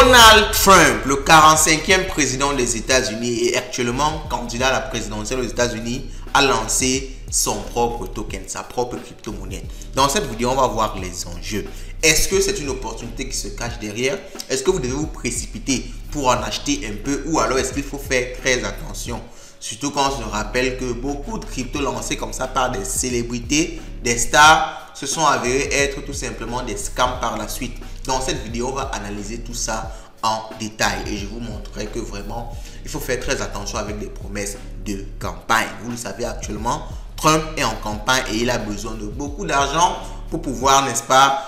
Donald Trump, le 45e président des États-Unis et actuellement candidat à la présidentielle aux États-Unis, a lancé son propre token, sa propre crypto-monnaie. Dans cette vidéo, on va voir les enjeux. Est-ce que c'est une opportunité qui se cache derrière? Est-ce que vous devez vous précipiter pour en acheter un peu ou alors est-ce qu'il faut faire très attention? Surtout quand on se rappelle que beaucoup de cryptos lancés comme ça par des célébrités, des stars, se sont avérés être tout simplement des scams par la suite. Dans cette vidéo, on va analyser tout ça en détail et je vous montrerai que vraiment, il faut faire très attention avec des promesses de campagne. Vous le savez actuellement, Trump est en campagne et il a besoin de beaucoup d'argent pour pouvoir, n'est-ce pas,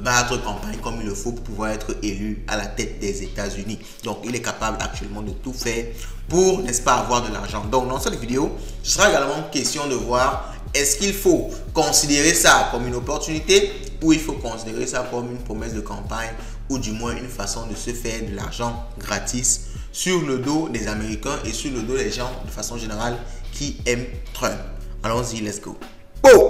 battre campagne comme il le faut pour pouvoir être élu à la tête des États-Unis. Donc, il est capable actuellement de tout faire pour, n'est-ce pas, avoir de l'argent. Donc, dans cette vidéo, ce sera également question de voir est-ce qu'il faut considérer ça comme une opportunité ou il faut considérer ça comme une promesse de campagne ou du moins une façon de se faire de l'argent gratis sur le dos des Américains et sur le dos des gens de façon générale qui aiment Trump. Allons-y, let's go. Oh!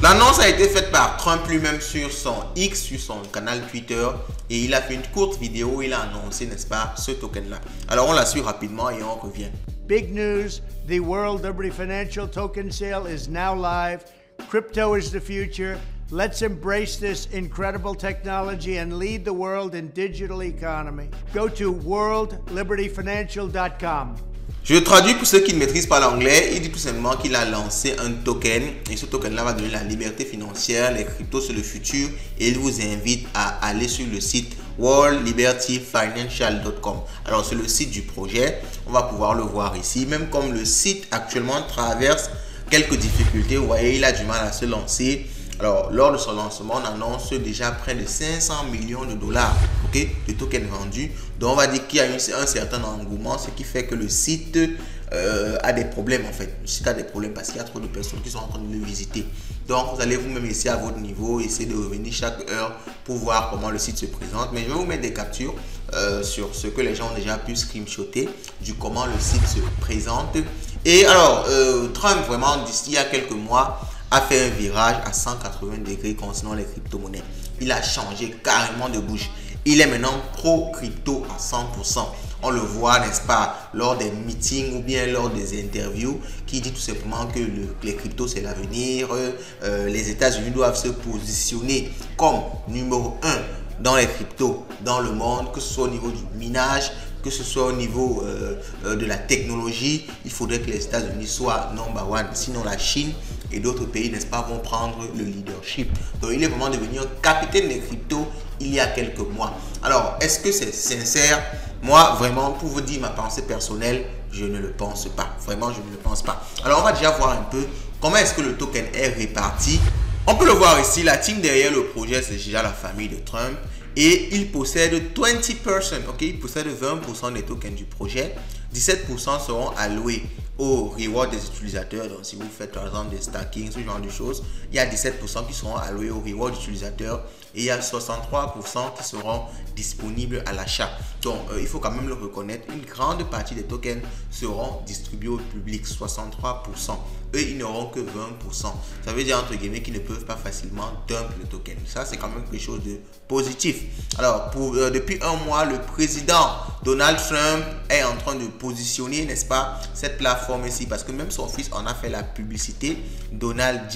L'annonce a été faite par Trump lui-même sur son X, sur son canal Twitter, et il a fait une courte vidéo où il a annoncé, n'est-ce pas, ce token-là. Alors on la suit rapidement et on revient. Big news, the World Liberty Financial Token Sale is now live. Crypto is the future. Let's embrace this incredible technology and lead the world in digital economy. Go to worldlibertyfinancial.com. Je traduis pour ceux qui ne maîtrisent pas l'anglais. Il dit tout simplement qu'il a lancé un token et ce token-là va donner la liberté financière. Les cryptos, c'est le futur et il vous invite à aller sur le site worldlibertyfinancial.com. Alors, c'est le site du projet. On va pouvoir le voir ici. Même comme le site actuellement traverse quelques difficultés, vous voyez, il a du mal à se lancer. Alors, lors de son lancement, on annonce déjà près de 500 millions de dollars de tokens vendus. Donc, on va dire qu'il y a un certain engouement, ce qui fait que le site a des problèmes en fait. Le site a des problèmes parce qu'il y a trop de personnes qui sont en train de le visiter. Donc, vous allez vous-même essayer à votre niveau, essayer de revenir chaque heure pour voir comment le site se présente. Mais je vais vous mettre des captures sur ce que les gens ont déjà pu screenshotter du comment le site se présente. Et alors, Trump, vraiment, d'ici il y a quelques mois, a fait un virage à 180 degrés concernant les crypto-monnaies. Il a changé carrément de bouche. Il est maintenant pro-crypto à 100%. On le voit, n'est-ce pas, lors des meetings ou bien lors des interviews, qui dit tout simplement que les cryptos, c'est l'avenir. Les États-Unis doivent se positionner comme numéro 1 dans les cryptos dans le monde, que ce soit au niveau du minage, que ce soit au niveau de la technologie. Il faudrait que les États-Unis soient number one. Sinon, la Chine et d'autres pays, n'est-ce pas, vont prendre le leadership. Donc, il est vraiment devenu un capitaine des cryptos il y a quelques mois. Alors, est-ce que c'est sincère? Moi, vraiment, pour vous dire ma pensée personnelle, je ne le pense pas. Vraiment, je ne le pense pas. Alors, on va déjà voir un peu comment est-ce que le token est réparti. On peut le voir ici, la team derrière le projet, c'est déjà la famille de Trump. Et il possède 20%, il possède 20% des tokens du projet. 17% seront alloués au reward des utilisateurs. Donc, si vous faites par exemple des stacking, ce genre de choses, il y a 17% qui seront alloués au reward d'utilisateurs et il y a 63% qui seront disponibles à l'achat. Donc, il faut quand même le reconnaître, une grande partie des tokens seront distribués au public, 63%. Eux, ils n'auront que 20%. Ça veut dire, entre guillemets, qu'ils ne peuvent pas facilement dump le token. Ça, c'est quand même quelque chose de positif. Alors, depuis un mois, le président Donald Trump est en train de positionner, n'est-ce pas, cette plateforme ici, parce que même son fils en a fait la publicité, Donald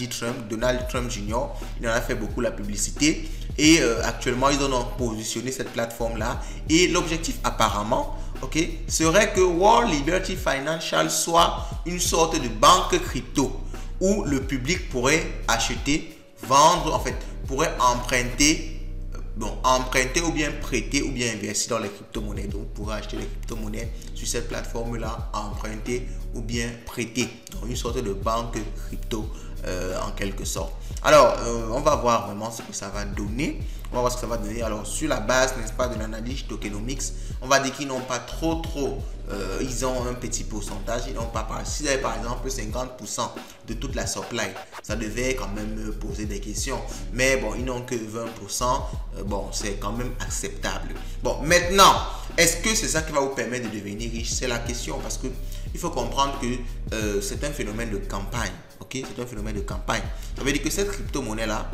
Trump Jr., il en a fait beaucoup la publicité. Et actuellement, ils ont positionné cette plateforme-là. Et l'objectif, apparemment, serait que World Liberty Financial soit une sorte de banque crypto où le public pourrait acheter, vendre, en fait, pourrait emprunter ou bien prêter ou bien investir dans les crypto-monnaies. Donc, vous pourrez acheter les crypto-monnaies sur cette plateforme-là, emprunter ou bien prêter. Donc, une sorte de banque crypto en quelque sorte. Alors, on va voir vraiment ce que ça va donner. On va voir ce que ça va donner. Alors, sur la base, n'est-ce pas, de l'analyse tokenomics, on va dire qu'ils n'ont pas trop, ils ont un petit pourcentage. Ils n'ont pas, s'ils avaient par exemple 50% de toute la supply, ça devait quand même poser des questions. Mais bon, ils n'ont que 20%. Bon, c'est quand même acceptable. Bon, maintenant, est-ce que c'est ça qui va vous permettre de devenir riche? C'est la question parce que il faut comprendre que c'est un phénomène de campagne. Ok, c'est un phénomène de campagne. Ça veut dire que cette crypto-monnaie-là,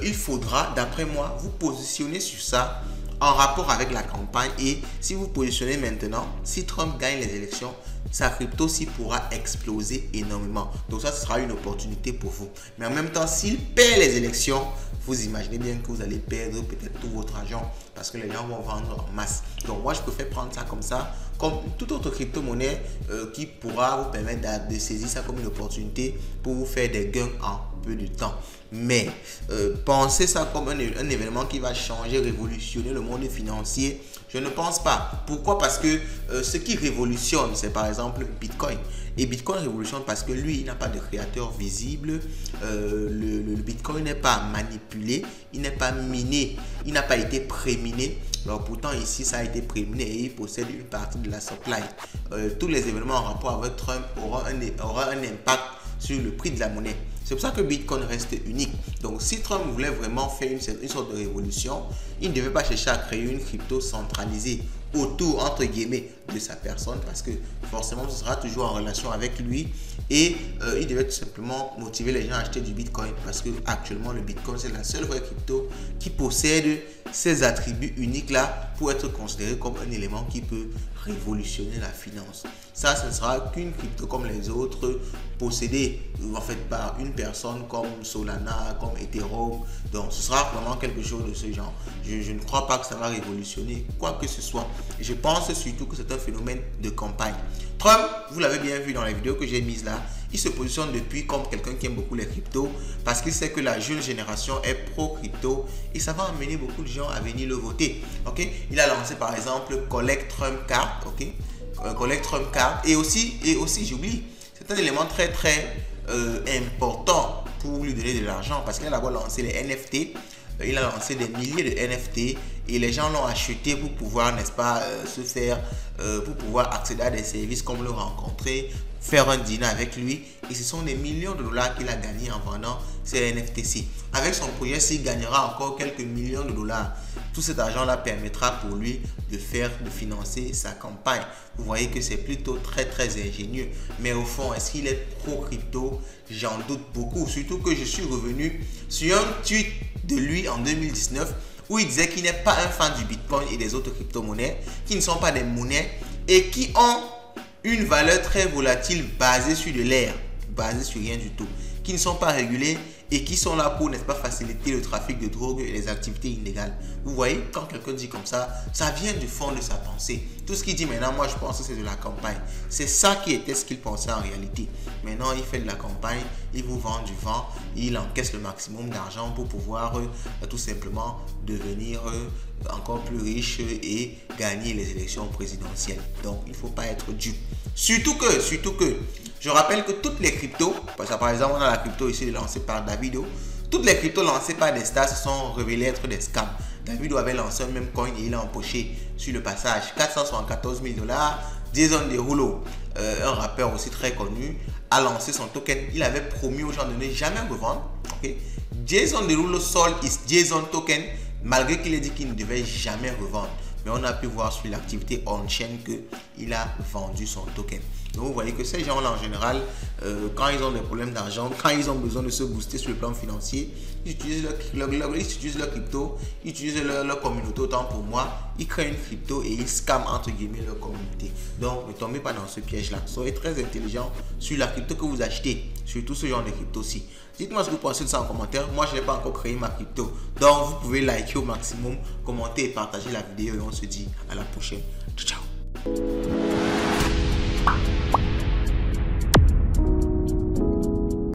il faudra, d'après moi, vous positionner sur ça en rapport avec la campagne. Et si vous positionnez maintenant, si Trump gagne les élections, sa crypto aussi pourra exploser énormément. Donc ça, ce sera une opportunité pour vous. Mais en même temps, s'il perd les élections, vous imaginez bien que vous allez perdre peut-être tout votre argent parce que les gens vont vendre en masse. Donc moi, je préfère prendre ça comme ça, comme toute autre crypto-monnaie qui pourra vous permettre de saisir ça comme une opportunité pour vous faire des gains en peu de temps. Mais pensez ça comme un événement qui va changer, révolutionner le monde financier, je ne pense pas. Pourquoi? Parce que ce qui révolutionne, c'est par exemple Bitcoin. Et Bitcoin révolutionne parce que lui, il n'a pas de créateur visible. Le Bitcoin n'est pas manipulé, il n'est pas miné, il n'a pas été préminé. Alors pourtant ici, ça a été préminé et il possède une partie de la supply. Tous les événements en rapport avec Trump auront un impact sur le prix de la monnaie. C'est pour ça que Bitcoin reste unique. Donc, si Trump voulait vraiment faire une sorte de révolution, il ne devait pas chercher à créer une crypto centralisée autour, entre guillemets, de sa personne, parce que forcément, ce sera toujours en relation avec lui. Et il devait tout simplement motiver les gens à acheter du Bitcoin, parce que actuellement, le Bitcoin, c'est la seule vraie crypto qui possède ces attributs uniques-là pour être considéré comme un élément qui peut révolutionner la finance. Ça, ce ne sera qu'une crypto comme les autres, possédée en fait par une personne comme Solana, comme Ethereum. Donc, ce sera vraiment quelque chose de ce genre. Je ne crois pas que ça va révolutionner quoi que ce soit. Et je pense surtout que c'est un phénomène de campagne. Trump, vous l'avez bien vu dans les vidéos que j'ai mises là, il se positionne depuis comme quelqu'un qui aime beaucoup les cryptos parce qu'il sait que la jeune génération est pro-crypto et ça va amener beaucoup de gens à venir le voter. Ok, il a lancé par exemple Collect Trump Card, ok, Collect Trump Card et aussi j'oublie, c'est un élément très important pour lui donner de l'argent parce qu'il a d'abord lancé les NFT. Il a lancé des milliers de NFT et les gens l'ont acheté pour pouvoir, n'est-ce pas, pour pouvoir accéder à des services comme le rencontrer, faire un dîner avec lui. Et ce sont des millions de dollars qu'il a gagné en vendant ces NFT-ci. Avec son projet, s'il gagnera encore quelques millions de dollars, tout cet argent-là permettra pour lui de financer sa campagne. Vous voyez que c'est plutôt très ingénieux. Mais au fond, est-ce qu'il est pro-crypto? J'en doute beaucoup. Surtout que je suis revenu sur un tweet de lui en 2019 où il disait qu'il n'est pas un fan du Bitcoin et des autres crypto-monnaies, qui ne sont pas des monnaies et qui ont une valeur très volatile basée sur de l'air, basée sur rien du tout, qui ne sont pas régulées et qui sont là pour, n'est-ce pas, faciliter le trafic de drogue et les activités illégales. Vous voyez, quand quelqu'un dit comme ça vient du fond de sa pensée. Tout ce qu'il dit maintenant, moi je pense que c'est de la campagne. C'est ça qui était ce qu'il pensait en réalité. Maintenant, il fait de la campagne, il vous vend du vent, il encaisse le maximum d'argent pour pouvoir tout simplement devenir encore plus riche et gagner les élections présidentielles. Donc, il ne faut pas être dupe. Surtout que, je rappelle que toutes les cryptos, parce que par exemple, on a la crypto ici lancée par Davido, toutes les cryptos lancées par des stars se sont révélées être des scams. Davido avait lancé un même coin et il a empoché sur le passage 474 000 $. Jason Derulo, un rappeur aussi très connu, a lancé son token. Il avait promis aux gens de ne jamais revendre. Okay? Jason Derulo sold his Jason token malgré qu'il ait dit qu'il ne devait jamais revendre. Mais on a pu voir sur l'activité on-chain qu'il a vendu son token. Donc vous voyez que ces gens-là en général, quand ils ont des problèmes d'argent, quand ils ont besoin de se booster sur le plan financier, ils utilisent leur crypto, ils utilisent leur communauté. Autant pour moi, ils créent une crypto et ils scamment entre guillemets leur communauté. Donc ne tombez pas dans ce piège-là. Soyez très intelligent sur la crypto que vous achetez, surtout ce genre de crypto-ci. Dites-moi ce que vous pensez de ça en commentaire. Moi, je n'ai pas encore créé ma crypto. Donc, vous pouvez liker au maximum, commenter et partager la vidéo. Et on se dit à la prochaine. Ciao, ciao.